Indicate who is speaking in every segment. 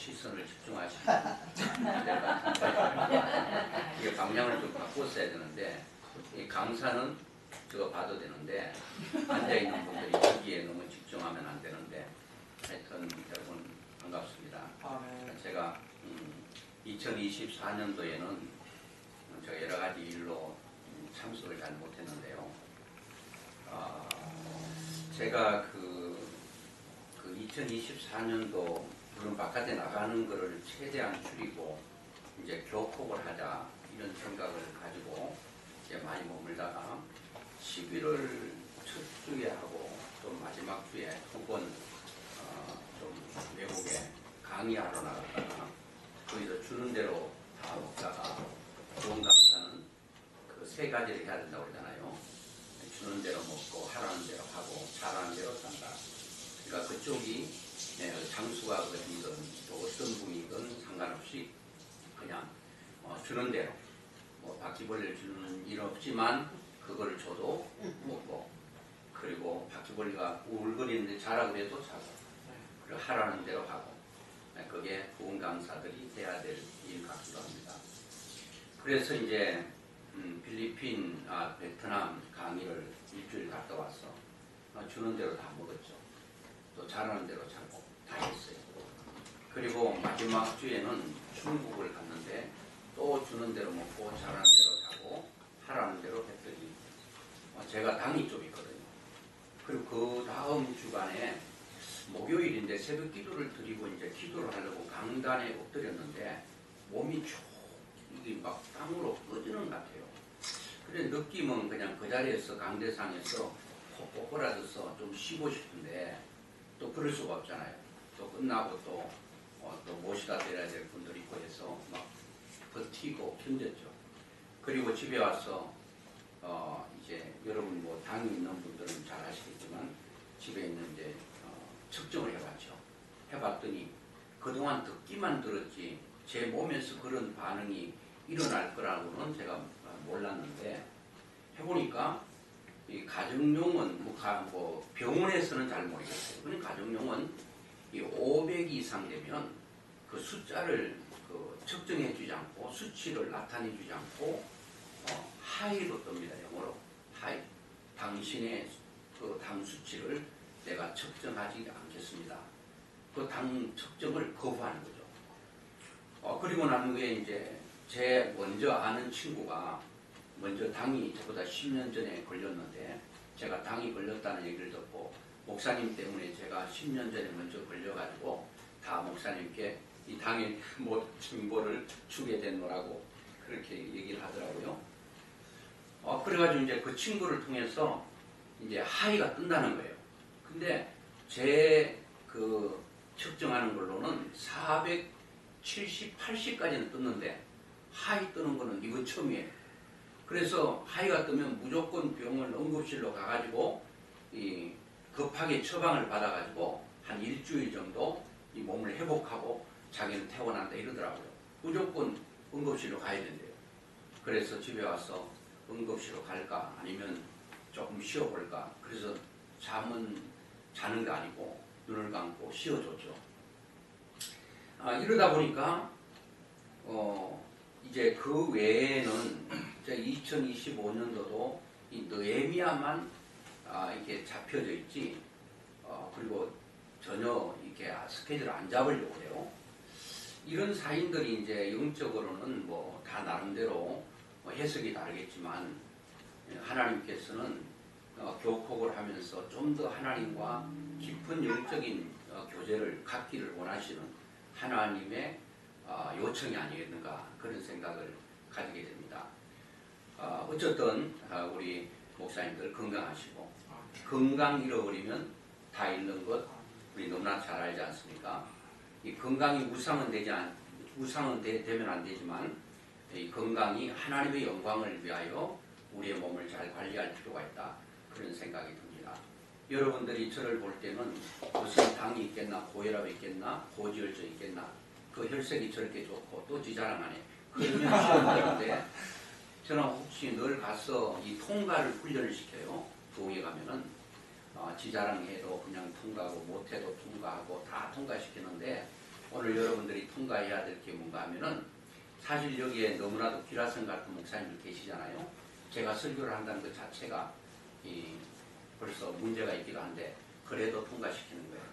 Speaker 1: 시선을 집중하시면 이게 방향을 좀 바꿨어야 되는데, 이 강사는 저거 봐도 되는데 앉아있는 분들이 여기에 너무 집중하면 안 되는데, 하여튼 여러분 반갑습니다. 제가 2024년도에는 제가 여러 가지 일로 참석을 잘 못했는데요. 제가 그 2024년도 물론 바깥에 나가는 것을 최대한 줄이고 이제 교폭을 하자 이런 생각을 가지고 이제 많이 머물다가 11월 첫 주에 하고 또 마지막 주에 두 번 좀 외국에 강의하러 나갔다가 거기서 주는 대로 다 먹다가 좋은 강사는 그 세 가지를 해야 된다고 그러잖아요. 주는 대로 먹고 하라는 대로 하고 잘하는 대로 산다. 그러니까 그쪽이 장수가 어디든 또 어떤 분이든 상관없이 그냥 주는 대로 뭐 바퀴벌레를 주는 일 없지만 그거를 줘도 먹고, 그리고 바퀴벌레가 울거리는데 자라 그래도 자고, 그리고 하라는 대로 하고, 그게 부흥 강사들이 해야 될 일 같기도 합니다. 그래서 이제 필리핀, 베트남 강의를 일주일 갔다 왔어. 주는 대로 다 먹었죠. 또 잘하는 대로 자고 다 했어요. 그리고 마지막 주에는 중국을 갔는데 또 주는 대로 먹고 잘하는 대로 자고 하라는 대로 했더니 제가 당이 좀 있거든요. 그리고 그 다음 주간에 목요일인데 새벽 기도를 드리고 이제 기도를 하려고 강단에 엎드렸는데 몸이 쭉 이게 막 땀으로 꺼지는 것 같아요. 그래 느낌은 그냥 그 자리에서 강대상에서 콕 꼬라져서 좀 쉬고 싶은데 또 그럴 수가 없잖아요. 또 끝나고 또 모시다 드려야 될 분들이 있고 해서 막 버티고 견뎠죠. 그리고 집에 와서 이제 여러분 뭐 당이 있는 분들은 잘 아시겠지만 집에 있는 이제 측정을 해봤죠. 해봤더니 그동안 듣기만 들었지 제 몸에서 그런 반응이 일어날 거라고는 제가 몰랐는데 해보니까 이 가정용은 뭐 병원에서는 잘 모르겠어요. 그런 가정용은 이 500 이상 되면 그 숫자를 측정해 주지 않고 수치를 나타내 주지 않고 하이로 뜹니다. 영어로 하이. 당신의 그 당 수치를 내가 측정하지 않겠습니다. 그 당 측정을 거부하는 거죠. 그리고 난 후에 이제 제 먼저 아는 친구가 먼저 당이 저보다 10년 전에 걸렸는데 제가 당이 걸렸다는 얘기를 듣고 목사님 때문에 제가 10년 전에 먼저 걸려가지고 다 목사님께 이 당의 정보를 주게 된 거라고 그렇게 얘기를 하더라고요. 그래가지고 이제 그 친구를 통해서 이제 하이가 뜬다는 거예요. 근데 제 그 측정하는 걸로는 470, 80까지는 떴는데 하이 뜨는 거는 이거 처음이에요. 그래서 하이가 뜨면 무조건 병원 응급실로 가가지고 급하게 처방을 받아가지고 한 일주일 정도 이 몸을 회복하고 자기는 퇴원한다 이러더라고요. 무조건 응급실로 가야 된대요. 그래서 집에 와서 응급실로 갈까 아니면 조금 쉬어볼까. 그래서 잠은 자는 게 아니고 눈을 감고 쉬어줬죠. 이러다 보니까 이제 그 외에는 2025년도도 이 느헤미야만 이렇게 잡혀져 있지, 그리고 전혀 이렇게 스케줄을 안 잡으려고 해요. 이런 사인들이 이제 영적으로는 뭐 다 나름대로 해석이 다르겠지만 하나님께서는 교콕을 하면서 좀 더 하나님과 깊은 영적인 교제를 갖기를 원하시는 하나님의 요청이 아니겠는가 그런 생각을 가지게 됩니다. 어쨌든 우리 목사님들 건강하시고 건강 잃어버리면 다 잃는 것 우리 너무나 잘 알지 않습니까? 이 건강이 우상은 되면 안 되지만 이 건강이 하나님의 영광을 위하여 우리의 몸을 잘 관리할 필요가 있다 그런 생각이 듭니다. 여러분들이 저를 볼 때는 무슨 당이 있겠나 고혈압이 있겠나 고지혈증이 있겠나 그 혈색이 저렇게 좋고 또 지자랑하네 그러면 시험되는데 저는 혹시 늘 가서 이 통과를 훈련을 시켜요. 부흥에 가면은 지자랑해도 그냥 통과하고 못해도 통과하고 다 통과시키는데 오늘 여러분들이 통과해야 될 게 뭔가 하면은 사실 여기에 너무나도 기라성 같은 목사님들 계시잖아요. 제가 설교를 한다는 것 자체가 벌써 문제가 있기도 한데 그래도 통과시키는 거예요.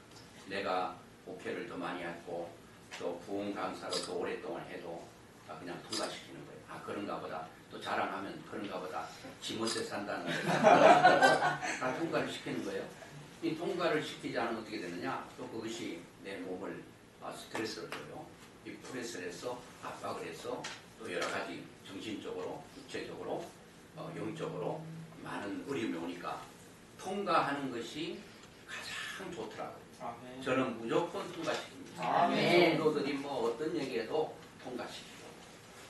Speaker 1: 내가 목회를 더 많이 했고 또 부흥 강사로 더 오랫동안 해도 그냥 통과시키는 거예요. 아 그런가 보다. 또 자랑하면 그런가 보다. 지못에 산다는 거예요. 다 통과를 시키는 거예요. 이 통과를 시키지 않으면 어떻게 되느냐? 또 그것이 내 몸을 스트레스를 줘요. 이 프레스를 해서 압박을 해서 또 여러 가지 정신적으로, 육체적으로, 영적으로 많은 어려움이 오니까 통과하는 것이 가장 좋더라고요. 아멘. 저는 무조건 통과시킵니다. 성도들이 뭐 어떤 얘기해도 통과시키고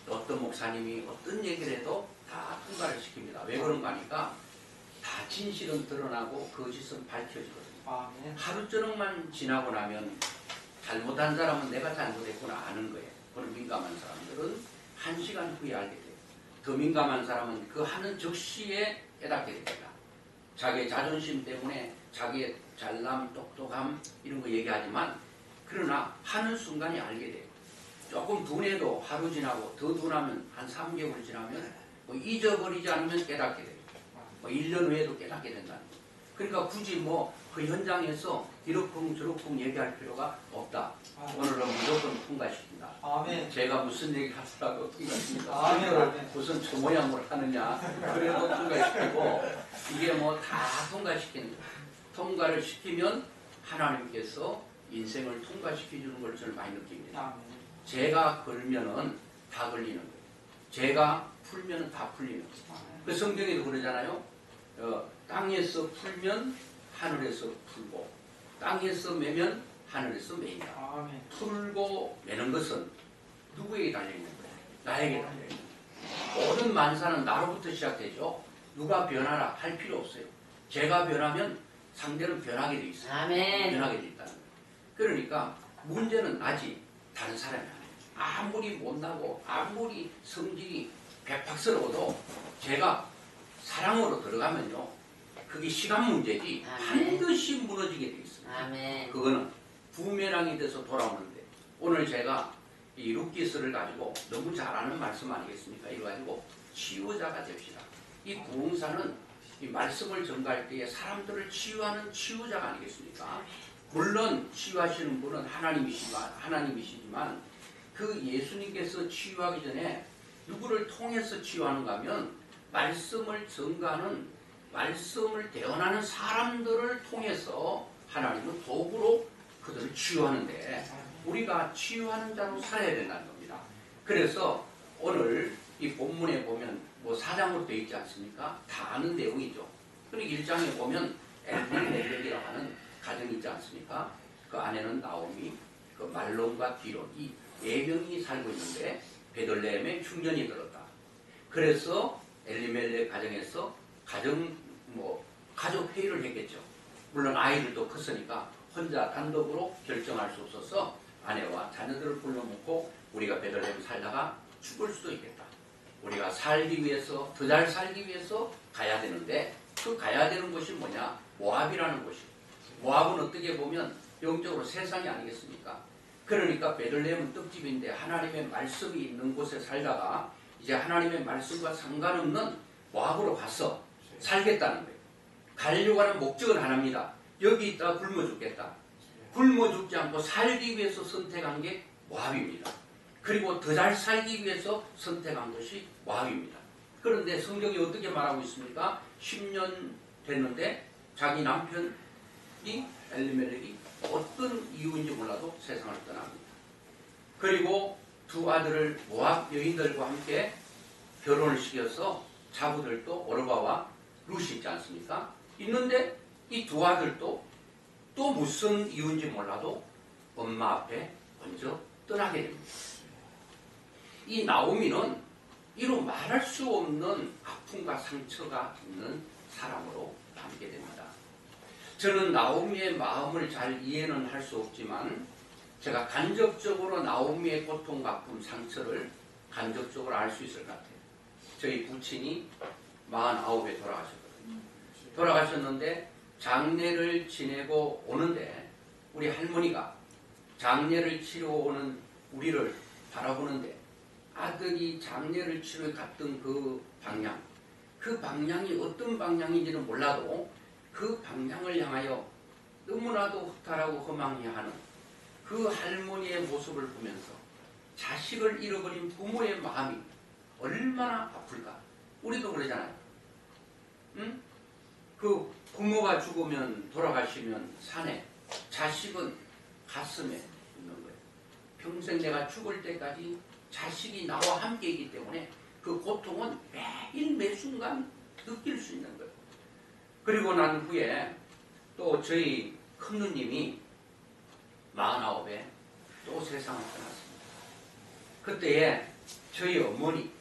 Speaker 1: 어떤 목사님이 어떤 얘기를 해도 다 통과를 시킵니다. 왜 그런가 하니까 다 진실은 드러나고 거짓은 밝혀지거든요. 아멘. 하루 저녁만 지나고 나면 잘못한 사람은 내가 잘못했구나 아는 거예요. 그런 민감한 사람들은 1시간 후에 알게 돼요. 더 민감한 사람은 그 하는 즉시에 깨닫게 됩니다. 자기의 자존심 때문에 자기의 잘남, 똑똑함 이런 거 얘기하지만 그러나 하는 순간에 알게 돼요. 조금 둔해도 하루 지나고 더 둔하면 한 3개월 지나면 뭐 잊어버리지 않으면 깨닫게 돼요. 뭐 1년 후에도 깨닫게 된다는 거예요. 그러니까 굳이 뭐 그 현장에서 이렇쿵 저렇쿵 얘기할 필요가 없다. 오늘은 무조건 통과시킨다. 아멘. 제가 무슨 얘기 하더라도 통과시킨다. 무슨 저 모양으로 하느냐. 그래도 통과시키고 이게 뭐 다 통과시키는 거예요. 통과를 시키면 하나님께서 인생을 통과시켜주는 걸 저는 많이 느낍니다. 아멘. 제가 걸면은 다 걸리는 거예요. 제가 풀면은 다 풀리는 거예요. 그 성경에도 그러잖아요. 땅에서 풀면 하늘에서 풀고 땅에서 매면 하늘에서 매인다. 아멘. 풀고 매는 것은 누구에게 달려있는 거예요? 나에게 달려있는 거예요. 모든 만사는 나로부터 시작되죠. 누가 변하라 할 필요 없어요. 제가 변하면 상대는 변하게 돼 있어요. 아멘. 변하게 돼 있다는 거예요. 그러니까 문제는 나지 다른 사람이 아니에요. 아무리 못나고 아무리 성질이 백박스러워도 제가 사랑으로 들어가면요. 그게 시간 문제지 아멘. 반드시 무너지게 돼 있습니다. 아멘. 그거는 부메랑이 돼서 돌아오는데 오늘 제가 이 루키스를 가지고 너무 잘 아는 말씀 아니겠습니까? 이거 가지고 치유자가 됩시다. 이 부흥사는 이 말씀을 전가할 때에 사람들을 치유하는 치유자가 아니겠습니까? 물론 치유하시는 분은 하나님이시지만 그 예수님께서 치유하기 전에 누구를 통해서 치유하는가 하면 말씀을 전가하는 말씀을 대언하는 사람들을 통해서 하나님은 도구로 그들을 치유하는데 우리가 치유하는 자로 살아야 된다는 겁니다. 그래서 오늘 이 본문에 보면 뭐 4장으로 되어 있지 않습니까? 다 아는 내용이죠. 그리고 1장에 보면 엘리멜렉이라고 하는 가정이 있지 않습니까? 그 안에는 나오미, 그 말론과 디론 이 4명이 살고 있는데 베들레헴에 흉년이 들었다. 그래서 엘리멜렉 가정에서 가족 회의를 했겠죠. 물론 아이들도 컸으니까 혼자 단독으로 결정할 수 없어서 아내와 자녀들을 불러놓고 우리가 베들레헴 살다가 죽을 수도 있겠다. 우리가 살기 위해서 더 잘 살기 위해서 가야 되는데 그 가야 되는 곳이 뭐냐? 모압이라는 곳이에요. 모압은 어떻게 보면 영적으로 세상이 아니겠습니까? 그러니까 베들레헴은 떡집인데 하나님의 말씀이 있는 곳에 살다가 이제 하나님의 말씀과 상관없는 모압으로 가서 살겠다는 거예요. 가려고 하는 목적은 하나입니다. 여기 있다가 굶어 죽겠다. 굶어 죽지 않고 살기 위해서 선택한 게 모압입니다. 그리고 더 잘 살기 위해서 선택한 것이 모압입니다. 그런데 성경이 어떻게 말하고 있습니까? 10년 됐는데 자기 남편이 엘리멜렉이 어떤 이유인지 몰라도 세상을 떠납니다. 그리고 두 아들을 모압 여인들과 함께 결혼을 시켜서 자부들도 오르바와 룻이 있지 않습니까? 있는데 이 두 아들도 또 무슨 이유인지 몰라도 엄마 앞에 먼저 떠나게 됩니다. 이 나오미는 이루 말할 수 없는 아픔과 상처가 있는 사람으로 남게 됩니다. 저는 나오미의 마음을 잘 이해는 할 수 없지만 제가 간접적으로 나오미의 고통, 아픔, 상처를 간접적으로 알 수 있을 것 같아요. 저희 부친이 49에 돌아가셨거든요. 돌아가셨는데 장례를 지내고 오는데 우리 할머니가 장례를 치러오는 우리를 바라보는데 아들이 장례를 치러 갔던 그 방향이 어떤 방향인지는 몰라도 그 방향을 향하여 너무나도 허탈하고 허망해하는 그 할머니의 모습을 보면서 자식을 잃어버린 부모의 마음이 얼마나 아플까. 우리도 그러잖아요. 응? 그 부모가 죽으면 돌아가시면 산에, 자식은 가슴에 있는 거예요. 평생 내가 죽을 때까지 자식이 나와 함께 있기 때문에 그 고통은 매일 매순간 느낄 수 있는 거예요. 그리고 난 후에 또 저희 큰 누님이 49에 또 세상을 떠났습니다. 그때에 저희 어머니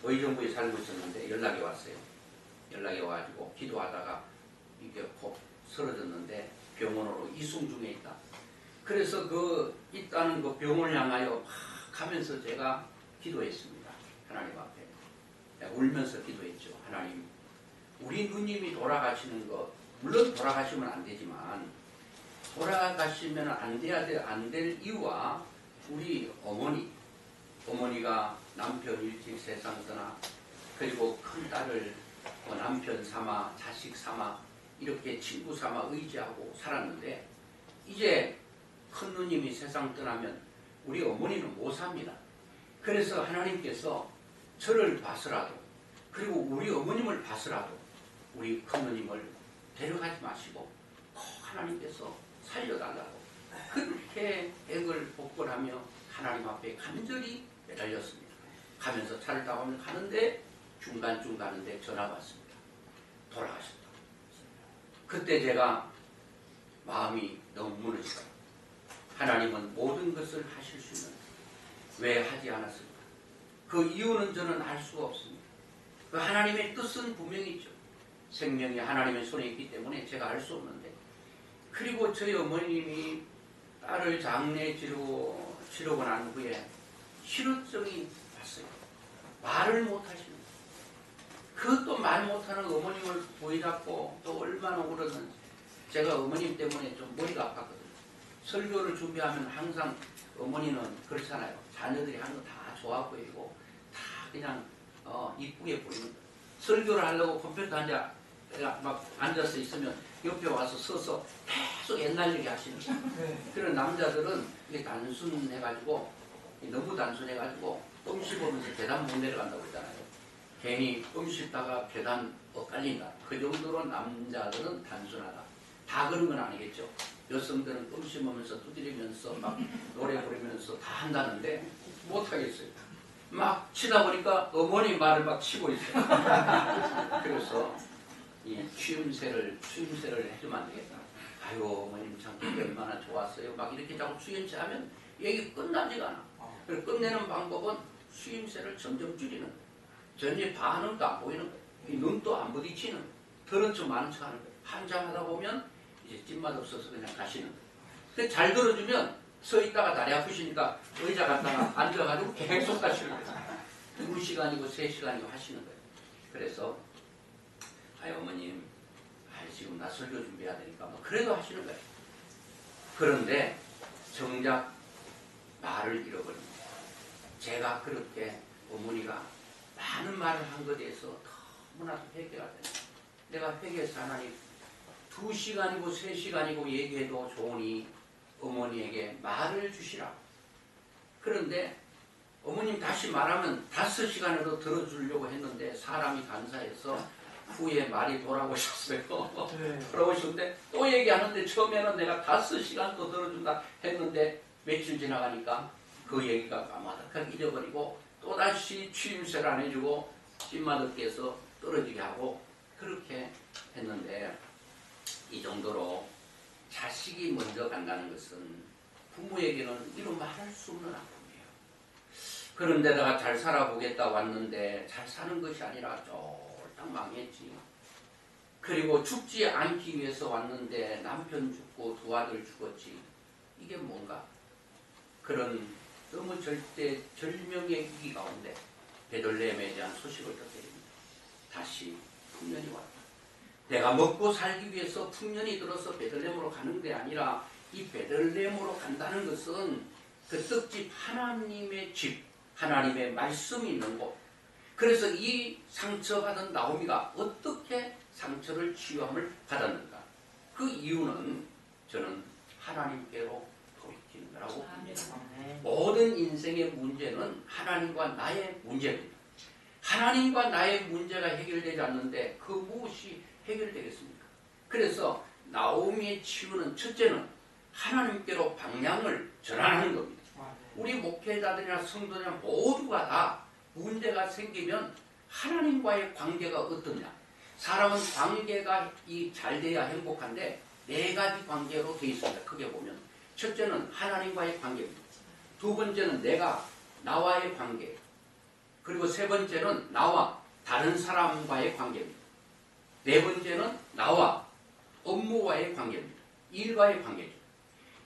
Speaker 1: 의정부에 살고 있었는데 연락이 왔어요. 연락이 와가지고 기도하다가 이게 곧 쓰러졌는데 병원으로 이송 중에 있다. 그래서 있다는 그 병원을 향하여 막 가면서 제가 기도했습니다. 하나님 앞에 울면서 기도했죠. 하나님, 우리 누님이 돌아가시는 것, 물론 돌아가시면 안 되지만 돌아가시면 안 될 이유와 우리 어머니가 남편 일찍 세상 떠나 그리고 큰 딸을 남편 삼아 자식 삼아 이렇게 친구 삼아 의지하고 살았는데 이제 큰 누님이 세상 떠나면 우리 어머니는 못 삽니다. 그래서 하나님께서 저를 봐서라도 그리고 우리 어머님을 봐서라도 우리 큰 누님을 데려가지 마시고 꼭 하나님께서 살려달라고 그렇게 애걸 복걸하며 하나님 앞에 간절히 매달렸습니다. 가면서 차를 타고 가는데 중간쯤 가는데 전화가 왔습니다. 돌아가셨다. 그때 제가 마음이 너무 무너지고 하나님은 모든 것을 하실 수 있는 왜 하지 않았을까? 그 이유는 저는 알 수가 없습니다. 그 하나님의 뜻은 분명히 있죠. 생명이 하나님의 손에 있기 때문에 제가 알 수 없는데 그리고 저희 어머님이 딸을 장례 치르고 난 후에 실어증이 왔어요. 말을 못하시는 거예요. 그것도 말 못하는 어머님을 보이잡고 또 얼마나 울었는지 제가 어머님 때문에 좀 머리가 아팠거든요. 설교를 준비하면 항상 어머니는 그렇잖아요. 자녀들이 하는 거 다 좋아 보이고 다 그냥 이쁘게 보이는 거예요. 설교를 하려고 컴퓨터 막 앉아서 있으면 옆에 와서 서서 계속 옛날 얘기 하시는 거예요. 그런 남자들은 이게 단순해가지고 너무 단순해가지고 껌 씹으면서 계단 못 내려간다고 그러잖아요. 괜히 껌 씹다가 계단 엇갈린다. 그 정도로 남자들은 단순하다. 다 그런 건 아니겠죠. 여성들은 껌 씹으면서 두드리면서 막 노래 부르면서 다 한다는데 못하겠어요. 막 치다 보니까 어머니 말을 막 치고 있어요. 그래서 이 추임새를 해주면 안 되겠다. 아유 어머님 참 그게 얼마나 좋았어요. 막 이렇게 자꾸 추임새 하면 얘기 끝나지가 않아. 그래서 끝내는 방법은 추임새를 점점 줄이는 거예요. 전혀 반응도 안 보이는 거예요. 눈도 안 부딪히는 거예요. 들은 척 많은 척 하는 거예요. 한참 하다 보면 이제 찐맛 없어서 그냥 가시는 거예요. 근데 잘 들어주면 서 있다가 다리 아프시니까 의자 갖다가 앉아가지고 계속 하시는 거예요. 2시간이고 3시간이고 하시는 거예요. 그래서 어머님 지금 나 설교 준비해야 되니까 뭐 그래도 하시는 거예요. 그런데 정작 말을 잃어버립니다. 제가 그렇게 어머니가 많은 말을 한 것에 대해서 너무나도 회개가 됩니다. 내가 회개해서 하나님 2시간이고 3시간이고 얘기해도 좋으니 어머니에게 말을 주시라. 그런데 어머님 다시 말하면 5시간으로 들어주려고 했는데 사람이 간사해서 후에 말이 돌아오셨어요. 돌아오셨는데 또 얘기하는데 처음에는 내가 5시간 또 들어준다 했는데 며칠 지나가니까 그 얘기가 까마득하게 잊어버리고 또다시 취임새를 안 해주고 찐맛없게 해서 떨어지게 하고 그렇게 했는데 이 정도로 자식이 먼저 간다는 것은 부모에게는 이런 말할 수 없는 아픔이에요. 그런데다가 잘 살아보겠다 왔는데 잘 사는 것이 아니라 쫄딱 망했지. 그리고 죽지 않기 위해서 왔는데 남편 죽고 두 아들 죽었지. 이게 뭔가 그런 너무 절명의 위기 가운데 베들레헴에 대한 소식을 듣게 됩니다. 다시 풍년이 왔다. 내가 먹고 살기 위해서 풍년이 들어서 베들레헴으로 가는 게 아니라 이 베들레헴으로 간다는 것은 그 떡집 하나님의 집, 하나님의 말씀이 있는 곳. 그래서 이 상처받은 나오미가 어떻게 상처를 치유함을 받았는가? 그 이유는 저는 하나님께로 돌이키는 거라고 봅니다. 모든 인생의 문제는 하나님과 나의 문제입니다. 하나님과 나의 문제가 해결되지 않는데 그 무엇이 해결되겠습니까? 그래서 나오미의 치유는 첫째는 하나님께로 방향을 전환하는 겁니다. 우리 목회자들이나 성도들이나 모두가 다 문제가 생기면 하나님과의 관계가 어떠냐? 사람은 관계가 잘 돼야 행복한데 네 가지 관계로 되어 있습니다. 크게 보면 첫째는 하나님과의 관계입니다. 두 번째는 나와의 관계. 그리고 세 번째는 나와 다른 사람과의 관계입니다. 네 번째는 나와 업무와의 관계입니다. 일과의 관계죠.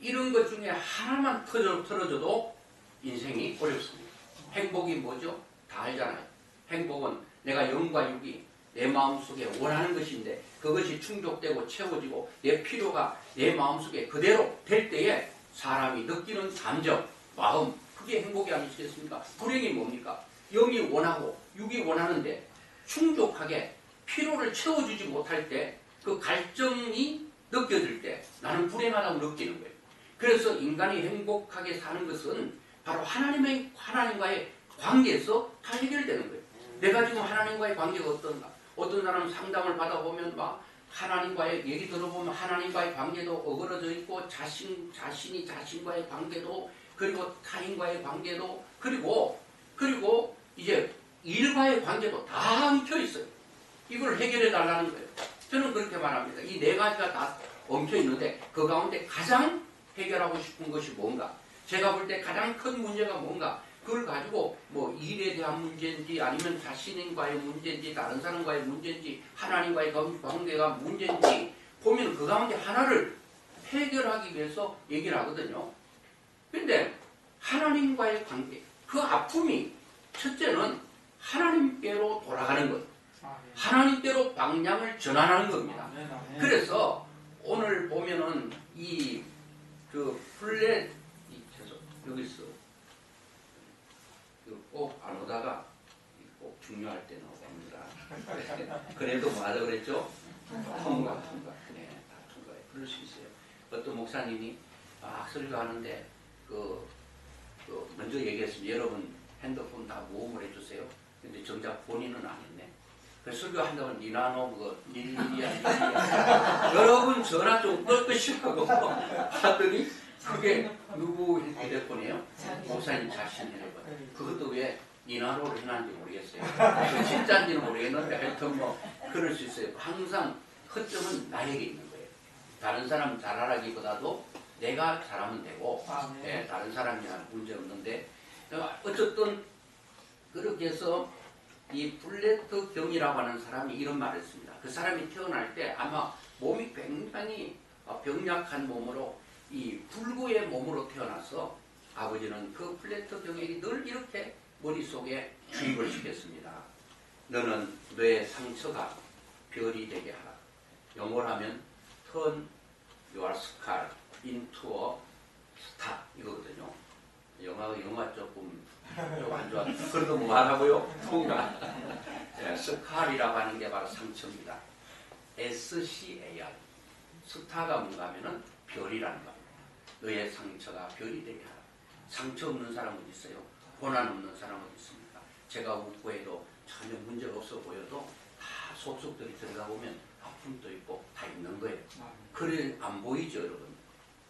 Speaker 1: 이런 것 중에 하나만 틀어져도 인생이 어렵습니다. 행복이 뭐죠? 다 알잖아요. 행복은 내가 영과 육이 내 마음속에 원하는 것인데 그것이 충족되고 채워지고 내 필요가 내 마음속에 그대로 될 때에 사람이 느끼는 감정, 마음, 그게 행복이 아니시겠습니까? 불행이 뭡니까? 영이 원하고 육이 원하는데 충족하게 필요를 채워주지 못할 때 그 갈증이 느껴질 때 나는 불행하다고 느끼는 거예요. 그래서 인간이 행복하게 사는 것은 바로 하나님과의 관계에서 다 해결되는 거예요. 내가 지금 하나님과의 관계가 어떤가? 어떤 사람은 상담을 받아보면 막 하나님과의 얘기 들어보면 하나님과의 관계도 어그러져 있고 자신이 자신과의 관계도 그리고 타인과의 관계도 그리고 이제 일과의 관계도 다 엉켜 있어요. 이걸 해결해 달라는 거예요. 저는 그렇게 말합니다. 이 네 가지가 다 엉켜 있는데 그 가운데 가장 해결하고 싶은 것이 뭔가? 제가 볼 때 가장 큰 문제가 뭔가? 그걸 가지고 뭐 일에 대한 문제인지 아니면 자신과의 문제인지 다른 사람과의 문제인지 하나님과의 관계가 문제인지 보면 그 가운데 하나를 해결하기 위해서 얘기를 하거든요. 그런데 하나님과의 관계, 그 아픔이 첫째는 하나님께로 돌아가는 것, 하나님께로 방향을 전환하는 겁니다. 그래서 오늘 보면은 여기 있어. 꼭 안 오다가 꼭 중요할 때 나옵니다. 그래도 뭐 하자 그랬죠? 통과. 네, 다 통과해. 그럴 수 있어요. 어떤 목사님이 막 설교하는데 먼저 얘기했습니다. 여러분 핸드폰 다 모음을 해주세요. 근데 정작 본인은 안 했네. 그래서 설교한다고 니나노 그거 닐리야 여러분 전화 좀 끄시라고 하더니 그게 누구 휴대폰이에요? 목사님 자신이 해봐. 그것도 왜 니나노를 해놨는지 모르겠어요. 진짜인지는 모르겠는데 하여튼 뭐 그럴 수 있어요. 항상 허점은 나에게 있는 거예요. 다른 사람 잘하기보다도 내가 잘하면 되고 네, 다른 사람이 하는 문제 없는데 어쨌든 그렇게 해서 이 블레트 경이라고 하는 사람이 이런 말을 했습니다. 그 사람이 태어날 때 아마 몸이 굉장히 병약한 몸으로 이 불구의 몸으로 태어나서 아버지는 그 블레트 경에게 늘 이렇게 머릿속에 주입을 시켰습니다. 너는 뇌 상처가 별이 되게 하라. 영어로 하면 turn your scar into a star 이거거든요. 영화 조금 안 좋아. 그래도 뭐 하라고요? 통과. 스칼이라고 하는 게 바로 상처입니다. SCAR. 스타가 뭔가 하면은 별이라는 겁니다. 너의 상처가 별이 되게 하라. 상처 없는 사람 어디 있어요? 고난 없는 사람 어디 있습니까? 제가 웃고 해도 전혀 문제가 없어 보여도 다 속속들이 들어가 보면 아픔도 있고 다 있는 거예요. 그래 안 보이죠, 여러분?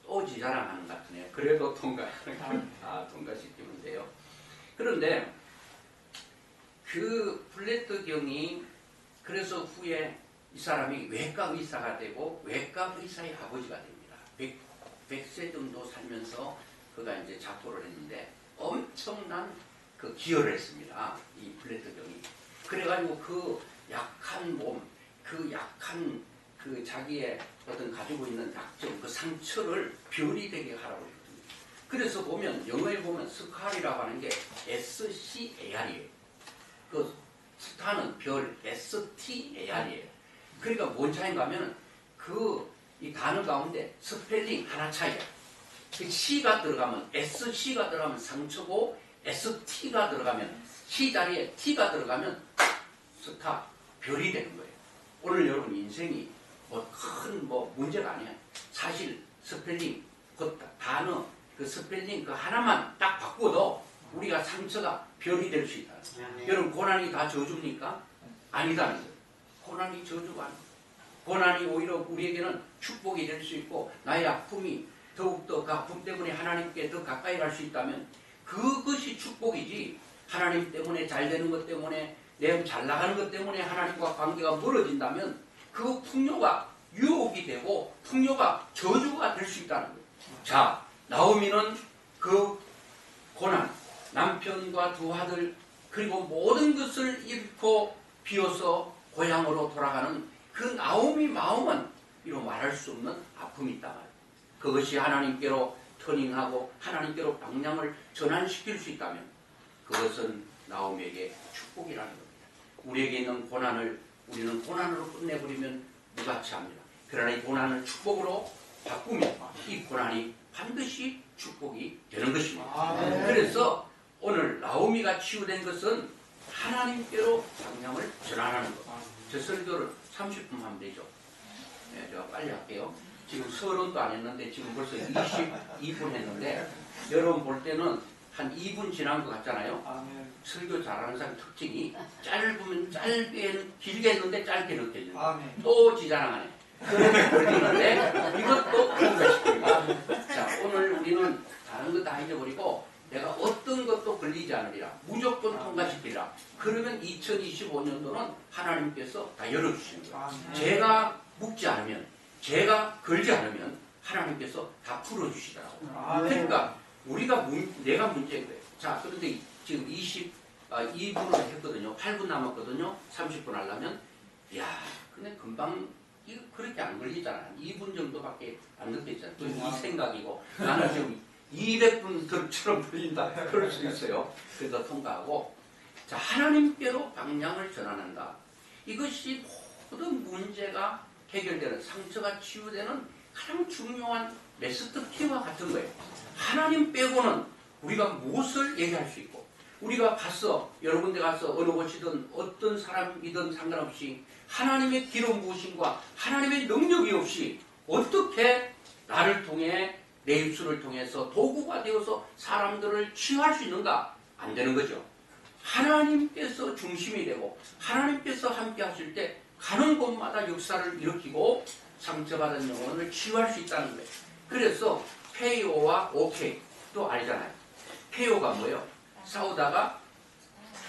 Speaker 1: 또 지자랑하는 것 같으네요. 그래도 통과시키면 돼요. 그런데 그 블레트 경이 그래서 후에 이 사람이 외과 의사가 되고 외과 의사의 아버지가 됩니다. 100세 정도 살면서 그가 이제 작고를 했는데 엄청난 그 기여를 했습니다. 이 블레트 경이. 그래가지고 그 약한 몸, 그 약한 그 자기의 어떤 가지고 있는 약점, 그 상처를 별이 되게 하라고 했거든요. 그래서 보면 영어에 보면 스칼이라고 하는 게 SCAR이에요. 그 스타는 별 STAR이에요. 그러니까 뭔 차이인가 하면은 이 단어 가운데 스펠링 하나 차이야. 그 C가 들어가면, SC가 들어가면 상처고, ST가 들어가면, C 자리에 T가 들어가면 스타, 별이 되는 거예요. 오늘 여러분 인생이 큰 문제가 아니야. 사실 스펠링, 그 단어, 그 스펠링 그 하나만 딱 바꿔도 우리가 상처가 별이 될 수 있다. 여러분 고난이 다 저주입니까? 아니다는 거예요. 고난이 저주가 아니에요. 고난이 오히려 우리에게는 축복이 될 수 있고 나의 아픔이 더욱더 그 아픔 때문에 하나님께 더 가까이 갈 수 있다면 그것이 축복이지. 하나님 때문에 잘 되는 것 때문에 내가 잘 나가는 것 때문에 하나님과 관계가 멀어진다면 그 풍요가 유혹이 되고 풍요가 저주가 될 수 있다는 거예요. 자, 나오미는 그 고난, 남편과 두 아들 그리고 모든 것을 잃고 비어서 고향으로 돌아가는 그 나오미 마음은 이로 말할 수 없는 아픔이 있다 말이에요. 그것이 하나님께로 터닝하고 하나님께로 방향을 전환시킬 수 있다면 그것은 나오미에게 축복이라는 겁니다. 우리에게 있는 고난을 우리는 고난으로 끝내버리면 무가치합니다. 그러나 이 고난을 축복으로 바꾸면 이 고난이 반드시 축복이 되는 것입니다. 그래서 오늘 나오미가 치유된 것은 하나님께로 방향을 전환하는 것. 저 설교를 30분 하면 되죠. 네, 제가 빨리 할게요. 지금 서론도 안 했는데 지금 벌써 22분 했는데 여러분 볼 때는 한 2분 지난 것 같잖아요. 설교 잘하는 사람 특징이 짧으면 짧게 길게 했는데 짧게 느껴진다. 또 지자랑하네. 그렇게 걸리는데 이것도 통과시킵니다. 자, 오늘 우리는 다른 거 다 잊어버리고 내가 어떤 것도 걸리지 않으리라. 무조건 통과시키리라. 그러면 2025년도는 하나님께서 다 열어주시는 거예요. 제가 묵지 않으면 제가 걸지 않으면 하나님께서 다 풀어주시더라고요. 그러니까 우리가 내가 문제인 거예요. 자, 그런데 지금 22분을 했거든요. 8분 남았거든요. 30분 하려면 야, 근데 금방 이거 그렇게 안 걸리잖아. 2분 정도밖에 안 느꼈잖아. 또 이 생각이고 나는 지금 200분처럼 걸린다. 그럴 수 있어요. 그래서 통과하고 자, 하나님께로 방향을 전환한다. 이것이 모든 문제가 해결되는 상처가 치유되는 가장 중요한 메스터 키와 같은 거예요. 하나님 빼고는 우리가 무엇을 얘기할 수 있고 우리가 가서 여러 군데 가서 어느 곳이든 어떤 사람이든 상관없이 하나님의 기름 부으심과 하나님의 능력이 없이 어떻게 나를 통해 내 입술을 통해서 도구가 되어서 사람들을 치유할 수 있는가? 안 되는 거죠. 하나님께서 중심이 되고 하나님께서 함께 하실 때 가는 곳마다 역사를 일으키고 상처받은 영혼을 치유할 수 있다는 거예요. 그래서 KO와 OK 또 알잖아요. KO가 뭐예요? 싸우다가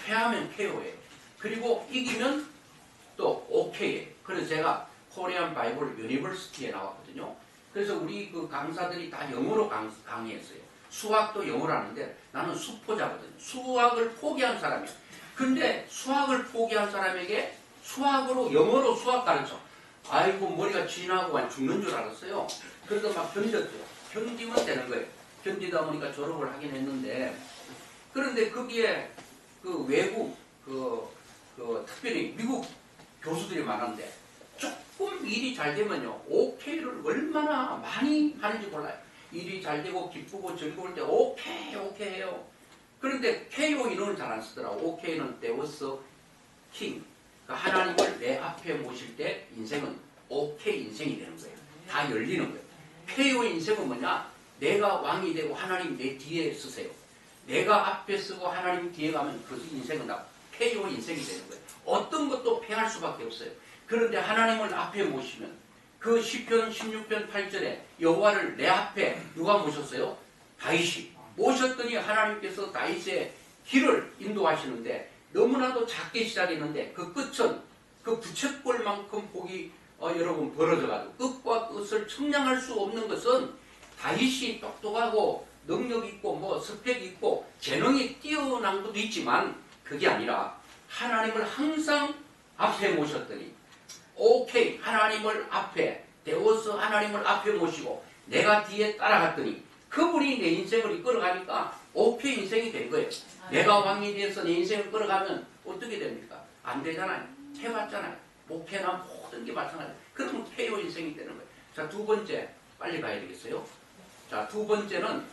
Speaker 1: 패하면 KO예요. 그리고 이기면 또 OK예요. 그래서 제가 코리안 바이블 유니버시티에 나왔거든요. 그래서 우리 그 강사들이 다 영어로 강의했어요. 수학도 영어로 하는데 나는 수포자거든요. 수학을 포기한 사람이에요. 근데 수학을 포기한 사람에게 수학으로 영어로 수학 가르쳐. 아이고 머리가 쥐나고 죽는 줄 알았어요. 그래도 막 견뎠어요. 견디면 되는 거예요. 견디다 보니까 졸업을 하긴 했는데 그런데 거기에 그 외국 특별히 미국 교수들이 많은데 조금 일이 잘 되면요 OK를 얼마나 많이 하는지 몰라요. 일이 잘 되고 기쁘고 즐거울 때 오케이 해요. 그런데 KO 이론은 잘 안 쓰더라고. OK는 there was a king. 그러니까 하나님을 내 앞에 모실 때 인생은 OK 인생이 되는 거예요. 다 열리는 거예요. KO 인생은 뭐냐? 내가 왕이 되고 하나님 내 뒤에 쓰세요. 내가 앞에 쓰고 하나님 뒤에 가면 그 인생은 다 KO 인생이 되는 거예요. 어떤 것도 패할 수밖에 없어요. 그런데 하나님을 앞에 모시면 그 시편 16편 8절에 여호와를 내 앞에 누가 모셨어요? 다윗이 모셨더니 하나님께서 다윗의 길을 인도하시는데 너무나도 작게 시작했는데 그 끝은 그 부채꼴만큼 복이 여러분 벌어져가지고 끝과 끝을 측량할 수 없는 것은 다윗이 똑똑하고 능력 있고 스펙 있고 재능이 뛰어난 것도 있지만 그게 아니라 하나님을 항상 앞에 모셨더니 오케이 하나님을 앞에 데워서 하나님을 앞에 모시고 내가 뒤에 따라갔더니 그분이 내 인생을 이끌어가니까 오케이 인생이 된 거예요. 내가 왕이 돼서 내 인생을 끌어가면 어떻게 됩니까? 안 되잖아요. 해봤잖아요. 목회나 어떤 게 마찬가지야. 그러면 폐요 인생이 되는 거예요. 자, 두 번째 빨리 가야 되겠어요. 자, 두 번째는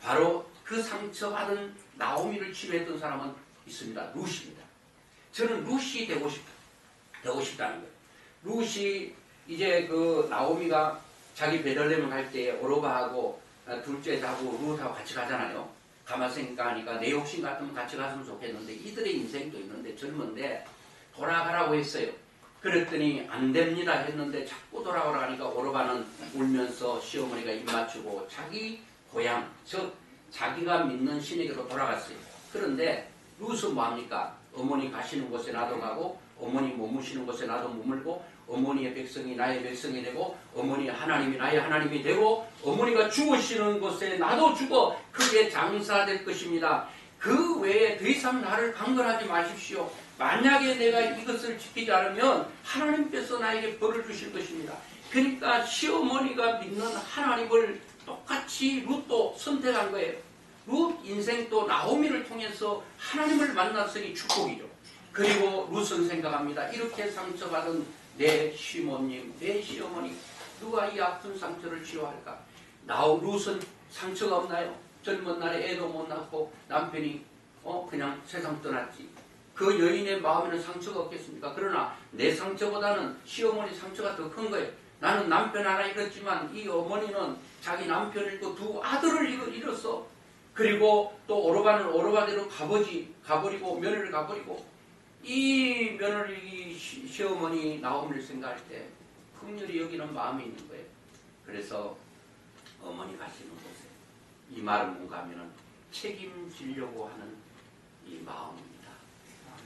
Speaker 1: 바로 그 상처받은 나오미를 치료했던 사람은 있습니다. 룻입니다. 저는 룻이 되고 싶다는 거예요. 룻이 이제 그 나오미가 자기 베들레헴을 갈 때 오로바하고 둘째 자고 룻하고 같이 가잖아요. 가마생가 하니까 내 욕심 같으면 같이 갔으면 좋겠는데 이들의 인생도 있는데 젊은데 돌아가라고 했어요. 그랬더니 안 됩니다 했는데 자꾸 돌아오라 하니까 오로바는 울면서 시어머니가 입 맞추고 자기 고향, 즉 자기가 믿는 신에게로 돌아갔어요. 그런데 룻은 뭐합니까? 어머니 가시는 곳에 나도 가고 어머니 머무시는 곳에 나도 머물고 어머니의 백성이 나의 백성이 되고 어머니 하나님이 나의 하나님이 되고 어머니가 죽으시는 곳에 나도 죽어 그게 장사될 것입니다. 그 외에 더 이상 나를 강건하지 마십시오. 만약에 내가 이것을 지키지 않으면 하나님께서 나에게 벌을 주실 것입니다. 그러니까 시어머니가 믿는 하나님을 똑같이 룻도 선택한 거예요. 룻 인생도 나오미를 통해서 하나님을 만났으니 축복이죠. 그리고 룻은 생각합니다. 이렇게 상처받은 내 시모님, 내 시어머니 누가 이 아픈 상처를 치료할까? 룻은 상처가 없나요? 젊은 날에 애도 못 낳고 남편이 그냥 세상 떠났지. 그 여인의 마음에는 상처가 없겠습니까? 그러나 내 상처보다는 시어머니 상처가 더 큰 거예요. 나는 남편 하나 잃었지만 이 어머니는 자기 남편을 잃고 두 아들을 잃었어. 그리고 또 오로바는 오로바대로 가버리고 며느리를 가버리고 이 며느리 시어머니 나오미를 생각할 때 긍휼히 여기는 마음이 있는 거예요. 그래서 어머니 가시는 곳에 이 말은 뭔가 하면은 책임지려고 하는 이 마음입니다.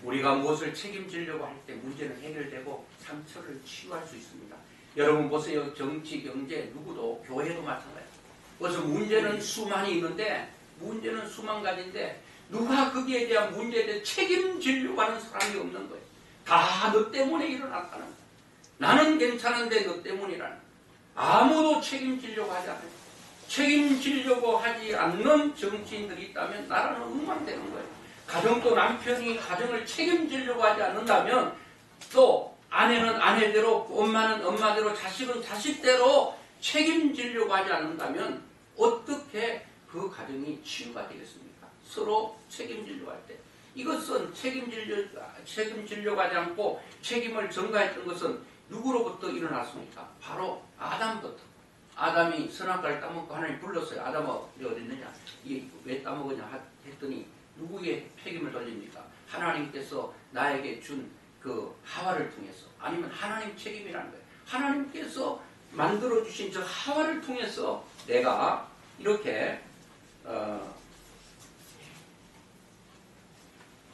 Speaker 1: 우리가 무엇을 책임지려고 할 때 문제는 해결되고 상처를 치유할 수 있습니다. 여러분 보세요. 정치, 경제, 누구도 교회도 마찬가지예요. 그래서 문제는 수많이 있는데 문제는 수만 가지인데 누가 거기에 대한 문제에 대해 책임지려고 하는 사람이 없는 거예요. 다 너 때문에 일어났다는 거예요. 나는 괜찮은데 너 때문이라는 거예요. 아무도 책임지려고 하지 않아요. 책임지려고 하지 않는 정치인들이 있다면 나라는 엉망되는 거예요. 가정도 남편이 가정을 책임지려고 하지 않는다면 또 아내는 아내대로 엄마는 엄마대로 자식은 자식대로 책임지려고 하지 않는다면 어떻게 그 가정이 치유가 되겠습니까? 서로 책임지려고 할 때. 이것은 책임지려고 하지 않고 책임을 전가했던 것은 누구로부터 일어났습니까? 바로 아담부터. 아담이 선악과를 따먹고 하나님 불렀어요. 아담아 어디 있느냐? 이게 왜 따먹으냐 했더니 누구의 책임을 돌립니까? 하나님께서 나에게 준 그 하와를 통해서 아니면 하나님 책임이라는 거예요. 하나님께서 만들어주신 저 하와를 통해서 내가 이렇게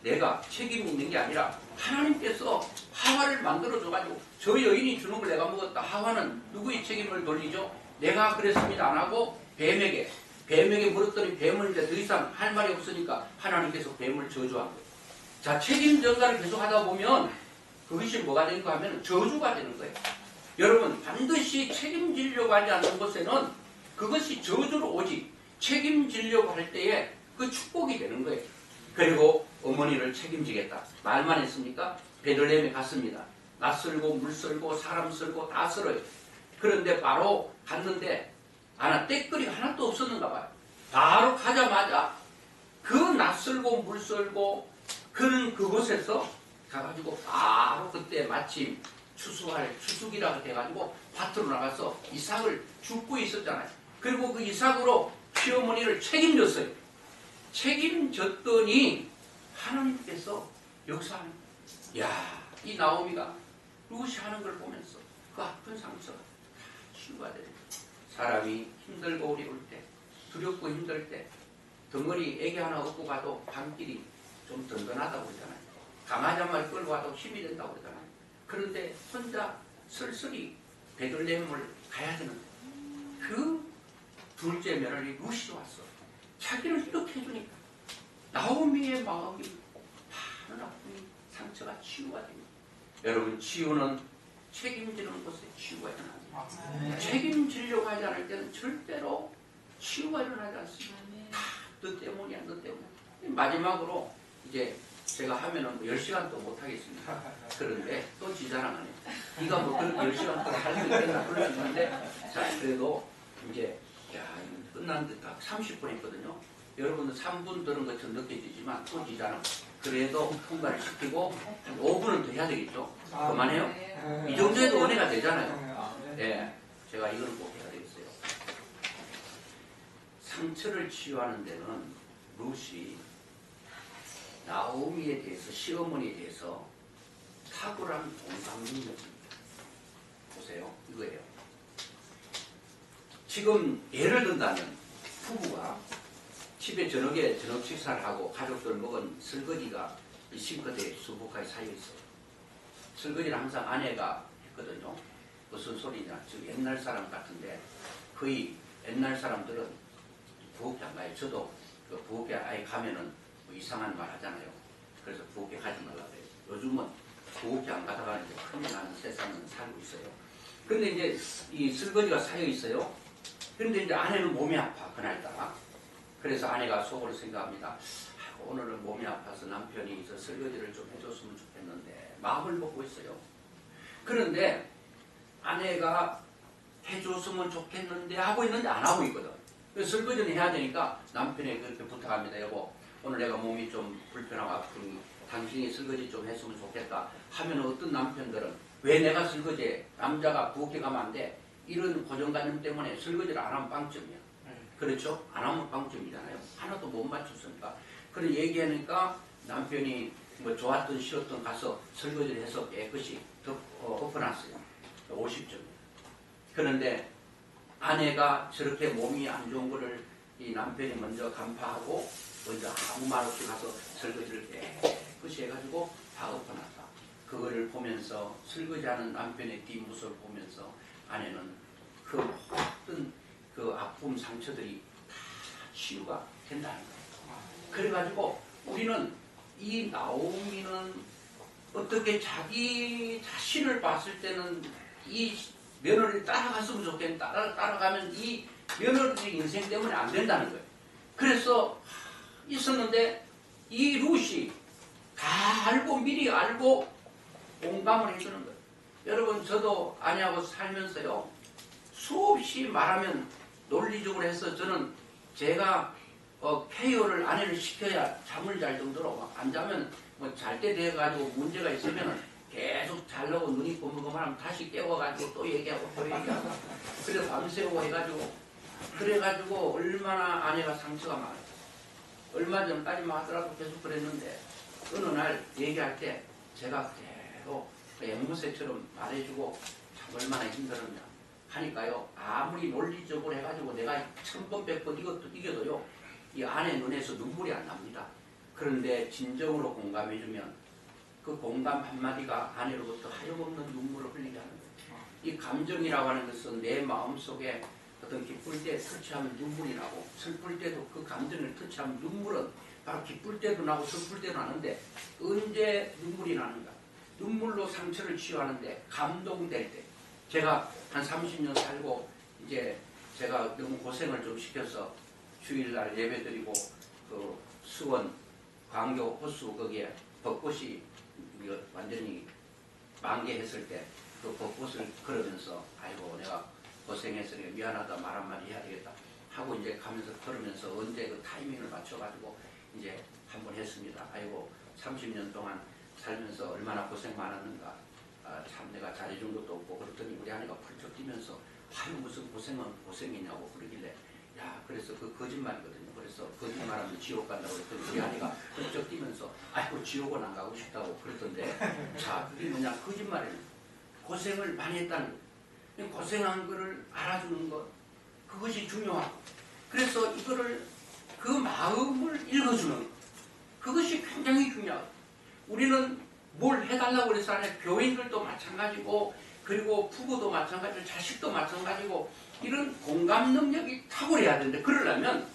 Speaker 1: 내가 책임이 있는 게 아니라 하나님께서 하와를 만들어줘가지고 저 여인이 주는 걸 내가 먹었다. 하와는 누구의 책임을 돌리죠? 내가 그랬습니다 안 하고 뱀에게 물었더니 뱀은 이제 더 이상 할 말이 없으니까 하나님께서 뱀을 저주한 거예요. 자, 책임 전가를 계속 하다 보면 그것이 뭐가 되는가 하면 저주가 되는 거예요. 여러분 반드시 책임지려고 하지 않는 것에는 그것이 저주로 오지 책임지려고 할 때에 그 축복이 되는 거예요. 그리고 어머니를 책임지겠다. 말만 했습니까? 베들레헴에 갔습니다. 낯설고 물설고 사람 설고 다 설어요. 그런데 바로 갔는데 떼거리가 하나도 없었는가 봐요. 바로 가자마자 그 낯설고 물설고 그는 그곳에서 가가지고 바로 그때 마침 추수기라고 돼가지고 밭으로 나가서 이삭을 줍고 있었잖아요. 그리고 그 이삭으로 시어머니를 책임졌어요. 책임졌더니 하나님께서 역사하는 거예요. 야, 이 나오미가 룻이 하는 걸 보면서 그 아픈 상처가 치유가 되는 거예요. 사람이 힘들고 어려울 때, 두렵고 힘들 때 덩어리 애기 하나 업고 가도 밤길이 좀 든든하다고 그러잖아요. 강아지 한 마리 끌고 가도 힘이 된다고 그러잖아요. 그런데 혼자 쓸쓸히 베들레헴을 가야 되는데 그 둘째 며느리 룻이 왔어. 자기를 이렇게 해주니까 나오미의 마음이 많은 아픔이 상처가 치유가 됩니다. 여러분 치유는 책임지는 곳에 치유가 일어납니다. 책임지려고 하지 않을 때는 절대로 치유가 일어나지 않습니다. 다 너 때문이야 너 때문에. 마지막으로 이제 제가 하면은 10시간 도 못 하겠습니다. 그런데 또 지자랑하네. 네가 뭐 그렇게 10시간 동안 할 수 있겠나 그럴 수 있는데, 자, 그래도 이제, 야, 끝났는데 딱 30분 했거든요. 여러분들 3분 들은 것처럼 느껴지지만 또 지자랑. 그래도 통과를 시키고 5분은 더 해야 되겠죠. 그만해요. 이 정도 해도 은혜가 되잖아요. 예, 제가 이걸 꼭 해야 되겠어요. 상처를 치유하는 데는 룻이 나오미에 대해서, 시어머니에 대해서 탁월한 공감 능력입니다. 보세요. 이거예요. 지금 예를 든다면 부부가 집에 저녁에 저녁 식사를 하고 가족들 먹은 설거지가 이 싱크대에 수북하게 쌓여있어요. 설거지를 항상 아내가 했거든요. 무슨 소리냐. 즉 옛날 사람 같은데 거의 옛날 사람들은 부엌에 안 가요. 저도 그 부엌에 아예 가면은 뭐 이상한 말 하잖아요. 그래서 부엌에 가지 말라고 해요. 요즘은 부엌에 안 가다가 이제 큰일 나는 세상은 살고 있어요. 근데 이제 이 설거지가 쌓여 있어요. 그런데 이제 아내는 몸이 아파, 그날따라. 그래서 아내가 속으로 생각합니다. 오늘은 몸이 아파서 남편이 저 설거지를 좀 해줬으면 좋겠는데 마음을 먹고 있어요. 그런데 아내가 해줬으면 좋겠는데 하고 있는데 안 하고 있거든. 그래서 설거지는 해야 되니까 남편이 그렇게 부탁합니다. 여보, 오늘 내가 몸이 좀 불편하고 아프니 당신이 설거지 좀 했으면 좋겠다 하면 어떤 남편들은 왜 내가 설거지해? 남자가 부엌에 가면 안 돼. 이런 고정관념 때문에 설거지를 안 하면 빵점이야. 그렇죠? 안 하면 빵점이잖아요. 하나도 못 맞췄으니까. 그래 얘기하니까 남편이 뭐 좋았던 싫었던 가서 설거지를 해서 깨끗이 엎어놨어요. 50점. 그런데 아내가 저렇게 몸이 안 좋은 거를 이 남편이 먼저 간파하고 먼저 아무 말 없이 가서 설거지를 깨끗이 해가지고 다 엎어놨다. 그거를 보면서 설거지하는 남편의 뒷모습을 보면서 아내는 그 모든 그 아픔 상처들이 다 치유가 된다는 거예요. 그래가지고 우리는 이 나오미는 어떻게 자기 자신을 봤을 때는 이 며느리를 따라갔으면 좋겠는데 따라가면 이 며느리 인생 때문에 안 된다는 거예요. 그래서 있었는데 이 룻이 다 알고 미리 알고 공감을 해주는 거예요. 여러분 저도 아내하고 살면서요 수없이 말하면 논리적으로 해서 저는 제가 케어를 아내를 시켜야 잠을 잘 정도로 안 자면 뭐 잘 때 돼가지고 문제가 있으면 계속 자려고 눈이 고물고물하면 다시 깨워가지고 또 얘기하고 또 얘기하고 그래서 밤새우고 해가지고 그래가지고 얼마나 아내가 상처가 많아요. 얼마 전까지만 하더라도 계속 그랬는데 어느 날 얘기할 때 제가 계속 앵무새처럼 말해주고 참 얼마나 힘들었냐 하니까요. 아무리 논리적으로 해가지고 내가 1000번 100번 이겨도요. 이 아내 눈에서 눈물이 안 납니다. 그런데 진정으로 공감해주면 그 공감 한마디가 아내로부터 하염없는 눈물을 흘리게 하는 거예요. 이 감정이라고 하는 것은 내 마음속에 어떤 기쁠 때 터치하면 눈물이 나고 슬플 때도 그 감정을 터치하면 눈물은 바로 기쁠 때도 나고 슬플 때도 나는데 언제 눈물이 나는가? 눈물로 상처를 치유하는데 감동될 때 제가 한 30년 살고 이제 제가 너무 고생을 좀 시켜서 주일날 예배드리고 그 수원 광교 호수 거기에 벚꽃이 완전히 만개했을 때 그 벚꽃을 걸으면서 아이고 내가 고생했으니까 미안하다 말 한마디 해야 되겠다 하고 이제 가면서 걸으면서 언제 그 타이밍을 맞춰가지고 이제 한번 했습니다. 아이고 30년 동안 살면서 얼마나 고생 많았는가. 참 내가 잘해준 것도 없고 그랬더니 우리 아내가 펄쩍 뛰면서 아유 무슨 고생은 고생이냐고 그러길래 야 그래서 그 거짓말이거든요. 그래서 거짓말하면 지옥 간다고 그랬더니 우리 아내가 펄쩍 뛰면서 아이고 지옥은 안 가고 싶다고 그랬던데 자 그게 뭐냐 거짓말이에요. 고생을 많이 했다는 거예요. 고생한 거를 알아주는 것 그것이 중요하고 그래서 이거를 그 마음을 읽어주는 것 그것이 굉장히 중요하고 우리는 뭘 해달라고 그래서 안에 교인들도 마찬가지고 그리고 부부도 마찬가지고 자식도 마찬가지고 이런 공감 능력이 탁월해야 되는데 그러려면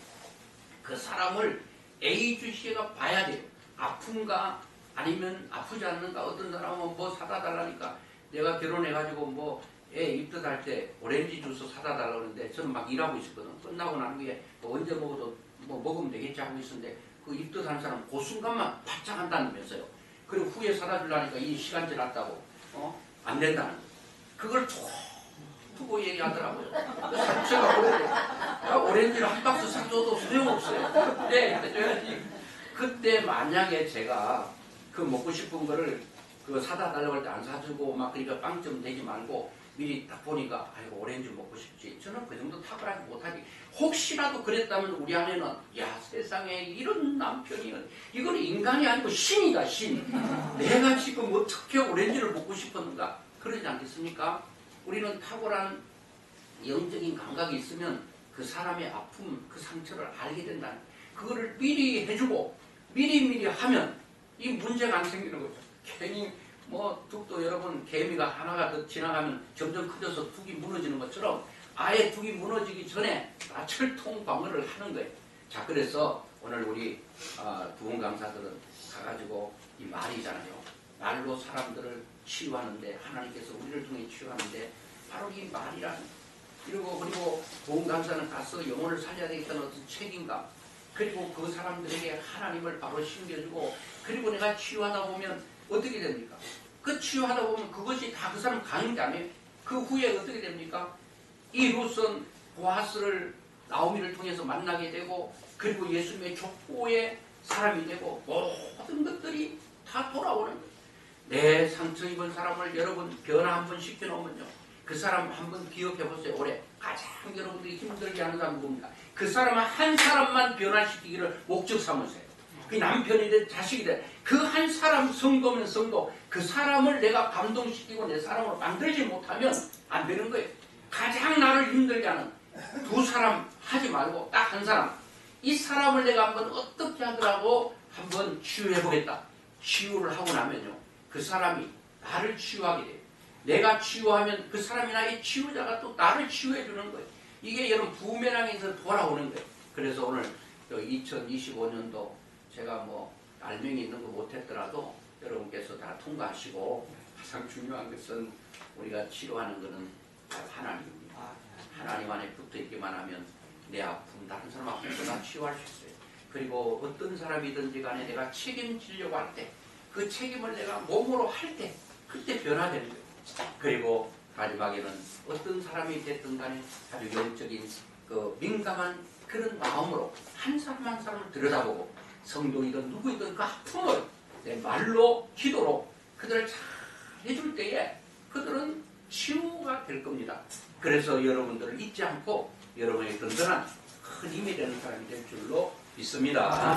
Speaker 1: 그 사람을 A주시가 봐야 돼요. 아픈가 아니면 아프지 않는가. 어떤 사람은 뭐 사다 달라니까 내가 결혼해가지고 뭐 애 입덧할 때 오렌지 주스 사다 달라고 그러는데 저는 막 일하고 있었거든. 끝나고 나는 게 뭐 언제 먹어도 뭐 먹으면 되겠지 하고 있었는데 그 입덧한 사람 그 순간만 바짝 한다면서요. 그리고 후에 사다 주려니까 이 시간 지났다고 안 된다는 거예요. 그걸 두고 얘기하더라고요. 제가 오렌지를 한 박스 사줘도 소용없어요. 그때 만약에 제가 그 먹고 싶은 거를 그 사다 달라고 할 때 안 사주고 막 그러니까 빵점 내지 말고 미리 딱 보니까 아이고 오렌지 먹고 싶지. 저는 그 정도 탁월하지 못하지. 혹시라도 그랬다면 우리 아내는 야 세상에 이런 남편이 이건 인간이 아니고 신이다 신. 내가 지금 어떻게 오렌지를 먹고 싶었는가 그러지 않겠습니까? 우리는 탁월한 영적인 감각이 있으면 그 사람의 아픔 그 상처를 알게 된다는 그거를 미리 해주고 미리 하면 이 문제가 안 생기는 거죠. 괜히 뭐 둑도 여러분 개미가 하나가 더 지나가면 점점 커져서 둑이 무너지는 것처럼 아예 둑이 무너지기 전에 다 철통 방어를 하는 거예요. 자 그래서 오늘 우리 부흥 강사들은 가가지고 이 말이잖아요. 말로 사람들을 치유하는데 하나님께서 우리를 통해 치유하는데 바로 이 말이라는 그리고 부흥 강사는 가서 영혼을 살려야 되겠다는 어떤 책임감 그리고 그 사람들에게 하나님을 바로 심겨주고 그리고 내가 치유하다 보면 어떻게 됩니까? 그 치유하다 보면 그것이 다 그 사람 가는 게 아니에요. 그 후에 어떻게 됩니까? 이 룻은 보아스를 나오미를 통해서 만나게 되고 그리고 예수님의 족보의 사람이 되고 모든 것들이 다 돌아오는 거예요. 내 상처 입은 사람을 여러분 변화 한번 시켜놓으면요. 그 사람 한번 기억해 보세요. 올해 가장 여러분들이 힘들게 하는 사람 누굽니까? 그 사람 한 사람만 변화시키기를 목적 삼으세요. 그 남편이든 자식이든 그 한 사람 성도면 성도 그 사람을 내가 감동시키고 내 사람으로 만들지 못하면 안 되는 거예요. 가장 나를 힘들게 하는 두 사람 하지 말고 딱 한 사람 이 사람을 내가 한번 어떻게 하더라도 한번 치유해 보겠다. 치유를 하고 나면요. 그 사람이 나를 치유하게 돼요. 내가 치유하면 그 사람이 나의 치유자가 또 나를 치유해 주는 거예요. 이게 여러분 부메랑에서 돌아오는 거예요. 그래서 오늘 2025년도 제가 뭐 알맹이 있는 거 못했더라도 여러분께서 다 통과하시고 가장 중요한 것은 우리가 치료하는 것은 하나님입니다. 하나님 안에 붙어 있기만 하면 내 아픔, 다른 사람 아픔도 다 치유할 수 있어요. 그리고 어떤 사람이든지 간에 내가 책임지려고 할 때 그 책임을 내가 몸으로 할 때 그때 변화되는 거예요. 그리고 마지막에는 어떤 사람이 됐든 간에 아주 영적인 그 민감한 그런 마음으로 한 사람 한 사람을 들여다보고 성도이든 누구이든 그 아픔을 내 말로 기도로 그들을 잘 해줄 때에 그들은 치유가 될 겁니다. 그래서 여러분들을 잊지 않고 여러분의 든든한 큰 힘이 되는 사람이 될 줄로 믿습니다.